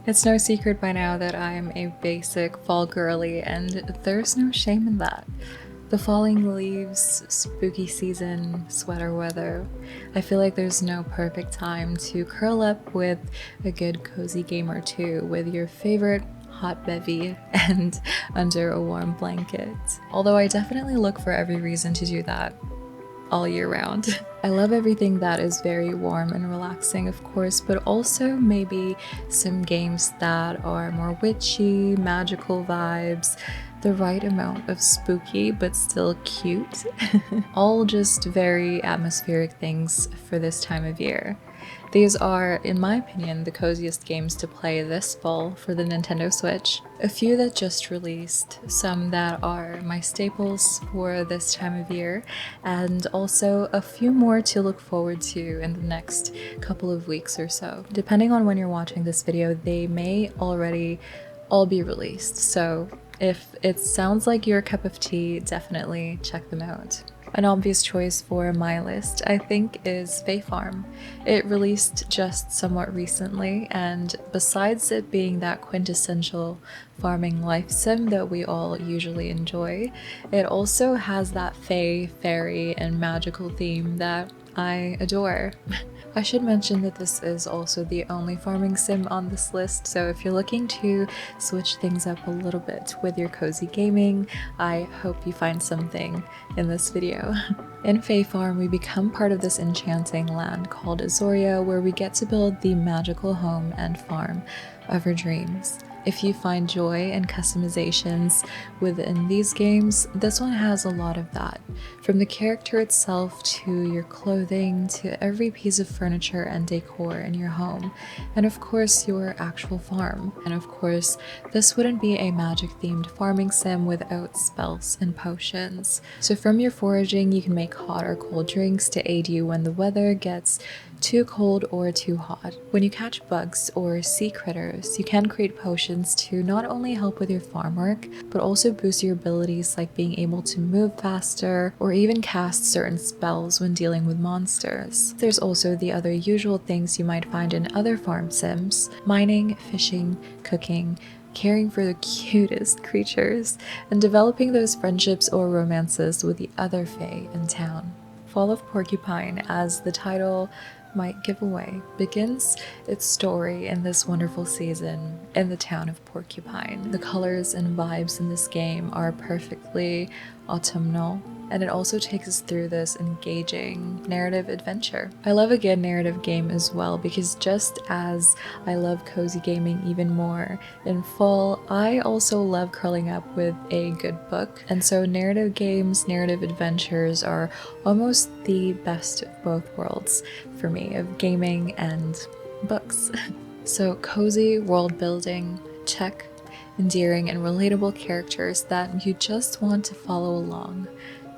It's no secret by now that I'm a basic fall girly, and there's no shame in that. The falling leaves, spooky season, sweater weather. I feel like there's no perfect time to curl up with a good cozy game or two with your favorite hot bevy and under a warm blanket. Although I definitely look for every reason to do that all year round. I love everything that is very warm and relaxing, of course, but also maybe some games that are more witchy, magical vibes, the right amount of spooky but still cute. All just very atmospheric things for this time of year. These are, in my opinion, the coziest games to play this fall for the Nintendo Switch. A few that just released, some that are my staples for this time of year, and also a few more to look forward to in the next couple of weeks or so. Depending on when you're watching this video, they may already all be released, so if it sounds like your cup of tea, definitely check them out. An obvious choice for my list, I think, is Fae Farm. It released just somewhat recently, and besides it being that quintessential farming life sim that we all usually enjoy, it also has that fae, fairy, and magical theme that I adore. I should mention that this is also the only farming sim on this list, so if you're looking to switch things up a little bit with your cozy gaming, I hope you find something in this video. In Fae Farm, we become part of this enchanting land called Azoria, where we get to build the magical home and farm of our dreams. If you find joy and customizations within these games, this one has a lot of that. From the character itself to your clothing to every piece of furniture and decor in your home, and of course your actual farm. And of course, this wouldn't be a magic themed farming sim without spells and potions. So from your foraging, you can make hot or cold drinks to aid you when the weather gets too cold or too hot. When you catch bugs or sea critters, you can create potions to not only help with your farm work, but also boost your abilities like being able to move faster or even cast certain spells when dealing with monsters. There's also the other usual things you might find in other farm sims: mining, fishing, cooking, caring for the cutest creatures, and developing those friendships or romances with the other fae in town. Fall of Porcupine, as the title might give away, begins its story in this wonderful season in the town of Porcupine. The colors and vibes in this game are perfectly autumnal, and it also takes us through this engaging narrative adventure. I love a good narrative game as well, because just as I love cozy gaming even more in fall, I also love curling up with a good book, and so narrative games, narrative adventures are almost the best of both worlds for me, of gaming and books. So cozy world building, check. Endearing and relatable characters that you just want to follow along,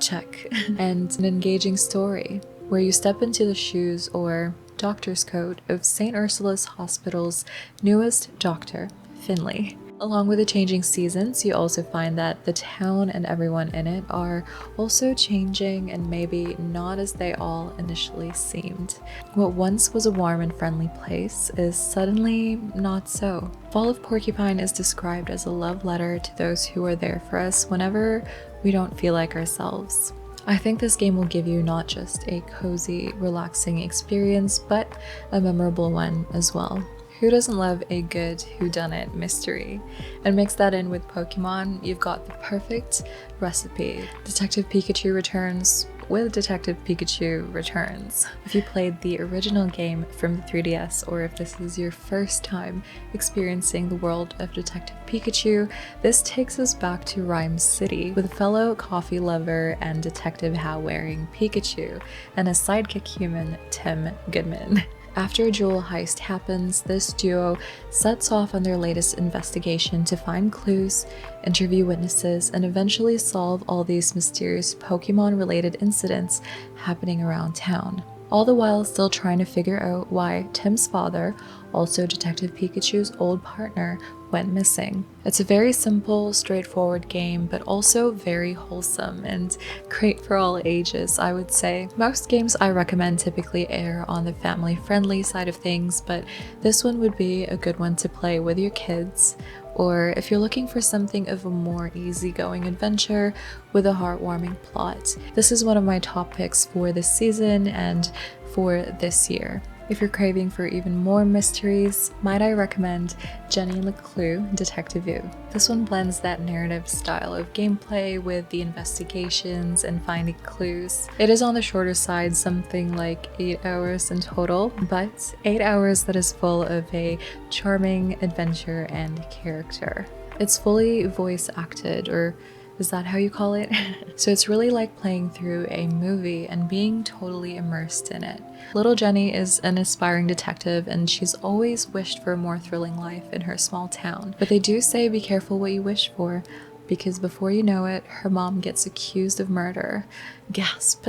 check. And an engaging story where you step into the shoes or doctor's coat of St. Ursula's Hospital's newest doctor, Finley. Along with the changing seasons, you also find that the town and everyone in it are also changing and maybe not as they all initially seemed. What once was a warm and friendly place is suddenly not so. Fall of Porcupine is described as a love letter to those who are there for us whenever we don't feel like ourselves. I think this game will give you not just a cozy, relaxing experience, but a memorable one as well. Who doesn't love a good whodunit mystery? And mix that in with Pokemon, you've got the perfect recipe. Detective Pikachu returns with Detective Pikachu Returns. If you played the original game from the 3DS, or if this is your first time experiencing the world of Detective Pikachu, this takes us back to Rhyme City with a fellow coffee lover and detective hat-wearing Pikachu and a sidekick human, Tim Goodman. After a jewel heist happens, this duo sets off on their latest investigation to find clues, interview witnesses, and eventually solve all these mysterious Pokemon-related incidents happening around town. all the while still trying to figure out why Tim's father, also Detective Pikachu's old partner, went missing. It's a very simple, straightforward game, but also very wholesome and great for all ages, I would say. Most games I recommend typically err on the family-friendly side of things, but this one would be a good one to play with your kids, or if you're looking for something of a more easygoing adventure with a heartwarming plot. This is one of my top picks for this season and for this year. If you're craving for even more mysteries, might I recommend Jenny LeClue, Detective Vu. This one blends that narrative style of gameplay with the investigations and finding clues. It is on the shorter side, something like 8 hours in total, but 8 hours that is full of a charming adventure and character. It's fully voice acted, or is that how you call it? So it's really like playing through a movie and being totally immersed in it. Little Jenny is an aspiring detective and she's always wished for a more thrilling life in her small town. But they do say be careful what you wish for, because before you know it, her mom gets accused of murder. Gasp.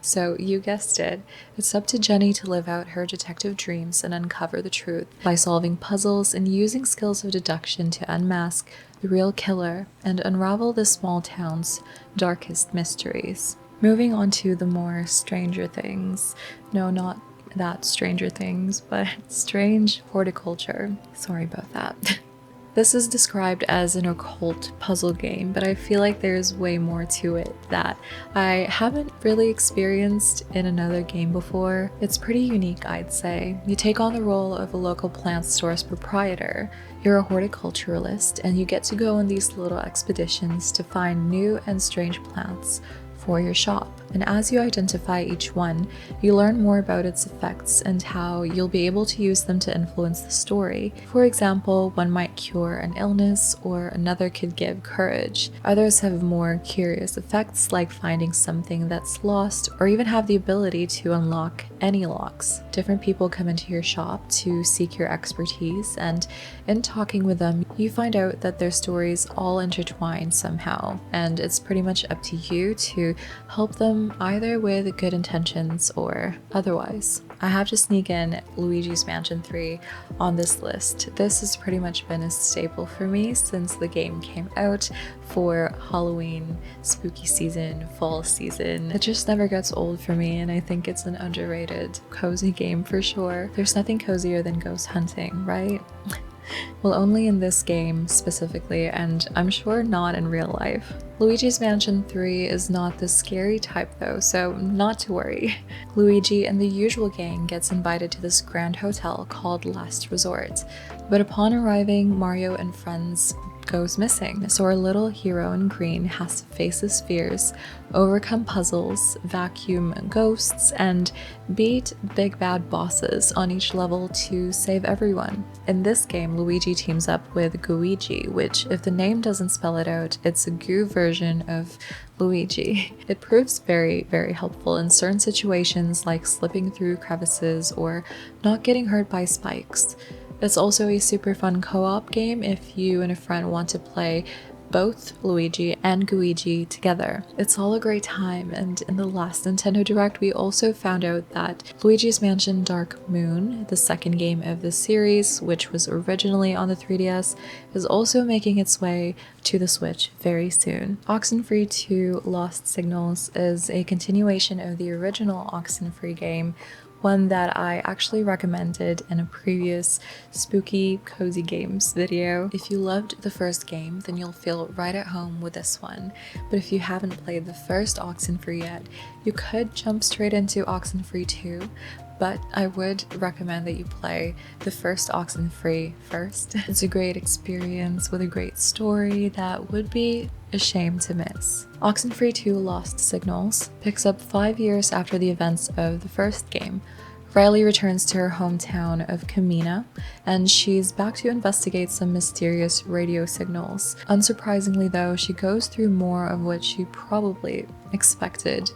So you guessed it, it's up to Jenny to live out her detective dreams and uncover the truth by solving puzzles and using skills of deduction to unmask the real killer and unravel the small town's darkest mysteries. Moving on to the more Stranger Things. No, not that Stranger Things, but strange horticulture. Sorry about that. This is described as an occult puzzle game, but I feel like there's way more to it that I haven't really experienced in another game before. It's pretty unique, I'd say. You take on the role of a local plant store's proprietor. You're a horticulturalist, and you get to go on these little expeditions to find new and strange plants for your shop. And as you identify each one, you learn more about its effects and how you'll be able to use them to influence the story. For example, one might cure an illness, or another could give courage. Others have more curious effects, like finding something that's lost, or even have the ability to unlock any locks. Different people come into your shop to seek your expertise, and in talking with them, you find out that their stories all intertwine somehow, and it's pretty much up to you to help them either with good intentions or otherwise. I have to sneak in Luigi's Mansion 3 on this list. This has pretty much been a staple for me since the game came out for Halloween, spooky season, fall season. It just never gets old for me, and I think it's an underrated, cozy game for sure. There's nothing cozier than ghost hunting, right? Well, only in this game specifically, and I'm sure not in real life. Luigi's Mansion 3 is not the scary type though, so not to worry. Luigi and the usual gang gets invited to this grand hotel called Last Resort, but upon arriving, Mario and friends goes missing, so our little hero in green has to face his fears, overcome puzzles, vacuum ghosts, and beat big bad bosses on each level to save everyone. In this game, Luigi teams up with Gooigi, which, if the name doesn't spell it out, it's a goo version of Luigi. It proves very, very helpful in certain situations like slipping through crevices or not getting hurt by spikes. It's also a super fun co-op game if you and a friend want to play both Luigi and Gooigi together. It's all a great time, and in the last Nintendo Direct we also found out that Luigi's Mansion Dark Moon, the second game of the series, which was originally on the 3DS, is also making its way to the Switch very soon. Oxenfree 2 Lost Signals is a continuation of the original Oxenfree game, one that I actually recommended in a previous spooky cozy games video. If you loved the first game, then you'll feel right at home with this one. But if you haven't played the first Oxenfree yet, you could jump straight into Oxenfree 2, but I would recommend that you play the first Oxenfree first. It's a great experience with a great story that would be a shame to miss. Oxenfree 2 Lost Signals picks up 5 years after the events of the first game. Riley returns to her hometown of Kamina, and she's back to investigate some mysterious radio signals. Unsurprisingly though, she goes through more of what she probably expected.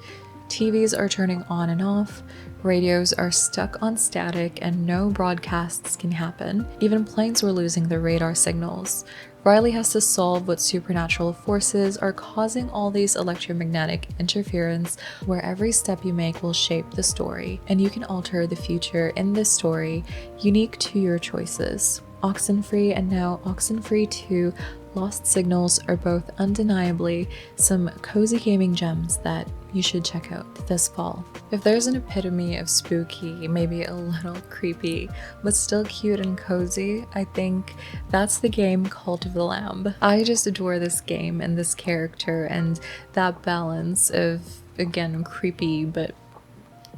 TVs are turning on and off, radios are stuck on static, and no broadcasts can happen. Even planes were losing their radar signals. Riley has to solve what supernatural forces are causing all these electromagnetic interference, where every step you make will shape the story, and you can alter the future in this story unique to your choices. Oxenfree and now Oxenfree 2 Lost Signals are both undeniably some cozy gaming gems that you should check out this fall. If there's an epitome of spooky, maybe a little creepy, but still cute and cozy, I think that's the game Cult of the Lamb. I just adore this game and this character and that balance of, again, creepy but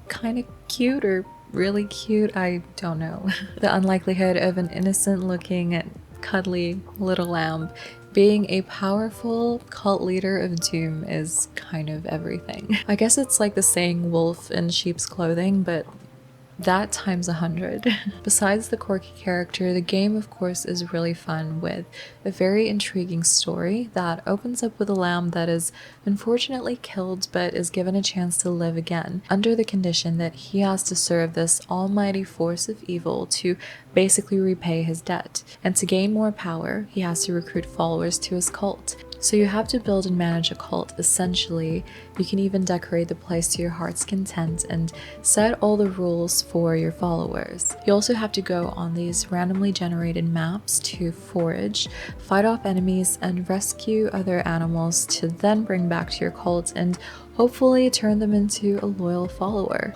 kind of cute or really cute, I don't know. The unlikelihood of an innocent looking, cuddly little lamb being a powerful cult leader of doom is kind of everything. I guess it's like the saying wolf in sheep's clothing, but that times 100. Besides the quirky character, the game of course is really fun with a very intriguing story that opens up with a lamb that is unfortunately killed but is given a chance to live again under the condition that he has to serve this almighty force of evil to basically repay his debt. And to gain more power, he has to recruit followers to his cult. So you have to build and manage a cult, essentially. You can even decorate the place to your heart's content and set all the rules for your followers. You also have to go on these randomly generated maps to forage, fight off enemies, and rescue other animals to then bring back to your cult and hopefully turn them into a loyal follower.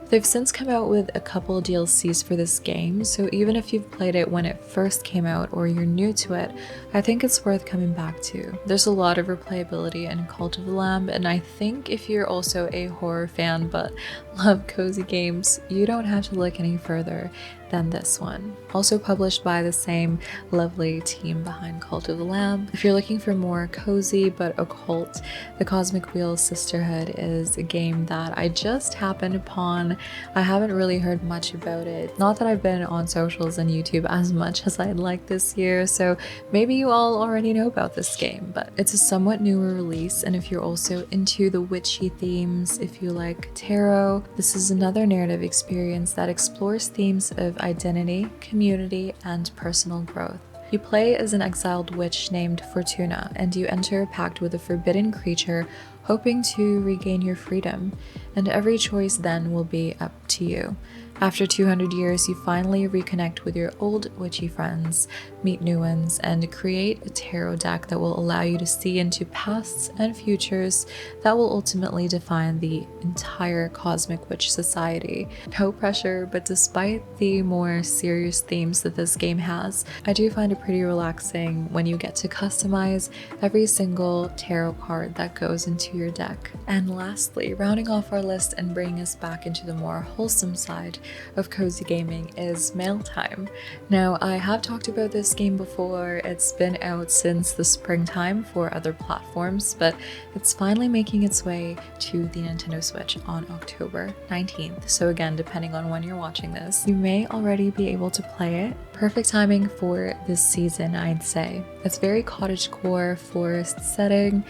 They've since come out with a couple DLCs for this game, so even if you've played it when it first came out or you're new to it, I think it's worth coming back to. There's a lot of replayability in Cult of the Lamb, and I think if you're also a horror fan but love cozy games, you don't have to look any further than this one. Also published by the same lovely team behind Cult of the Lamb. If you're looking for more cozy but occult, the Cosmic Wheel Sisterhood is a game that I just happened upon. I haven't really heard much about it. Not that I've been on socials and YouTube as much as I'd like this year, so maybe you all already know about this game, but it's a somewhat newer release, and if you're also into the witchy themes, if you like tarot, this is another narrative experience that explores themes of identity, community, and personal growth. You play as an exiled witch named Fortuna, and you enter a pact with a forbidden creature hoping to regain your freedom, and every choice then will be up to you. After 200 years, you finally reconnect with your old witchy friends, meet new ones, and create a tarot deck that will allow you to see into pasts and futures that will ultimately define the entire Cosmic Witch Society. No pressure, but despite the more serious themes that this game has, I do find it pretty relaxing when you get to customize every single tarot card that goes into your deck. And lastly, rounding off our list and bringing us back into the more wholesome side of cozy gaming is Mail Time. Now, I have talked about this game before. It's been out since the springtime for other platforms, but it's finally making its way to the Nintendo Switch on October 19th. So again, depending on when you're watching this, you may already be able to play it. Perfect timing for this season, I'd say. It's very cottagecore, forest setting.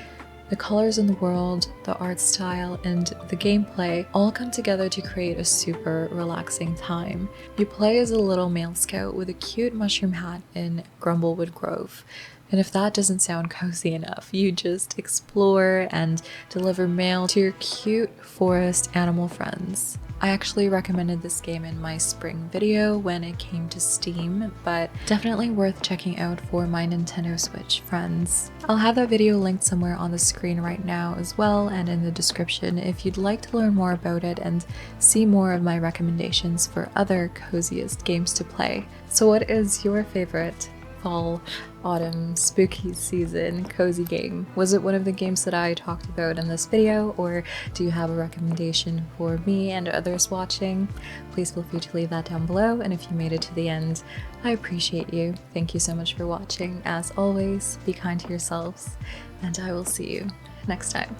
The colors in the world, the art style, and the gameplay all come together to create a super relaxing time. You play as a little male scout with a cute mushroom hat in Grumblewood Grove. And if that doesn't sound cozy enough, you just explore and deliver mail to your cute forest animal friends. I actually recommended this game in my spring video when it came to Steam, but definitely worth checking out for my Nintendo Switch friends. I'll have that video linked somewhere on the screen right now as well, and in the description if you'd like to learn more about it and see more of my recommendations for other coziest games to play. So what is your favorite fall, autumn, spooky season cozy game? Was it one of the games that I talked about in this video, or do you have a recommendation for me and others watching? Please feel free to leave that down below, and if you made it to the end, I appreciate you. Thank you so much for watching. As always, be kind to yourselves, and I will see you next time.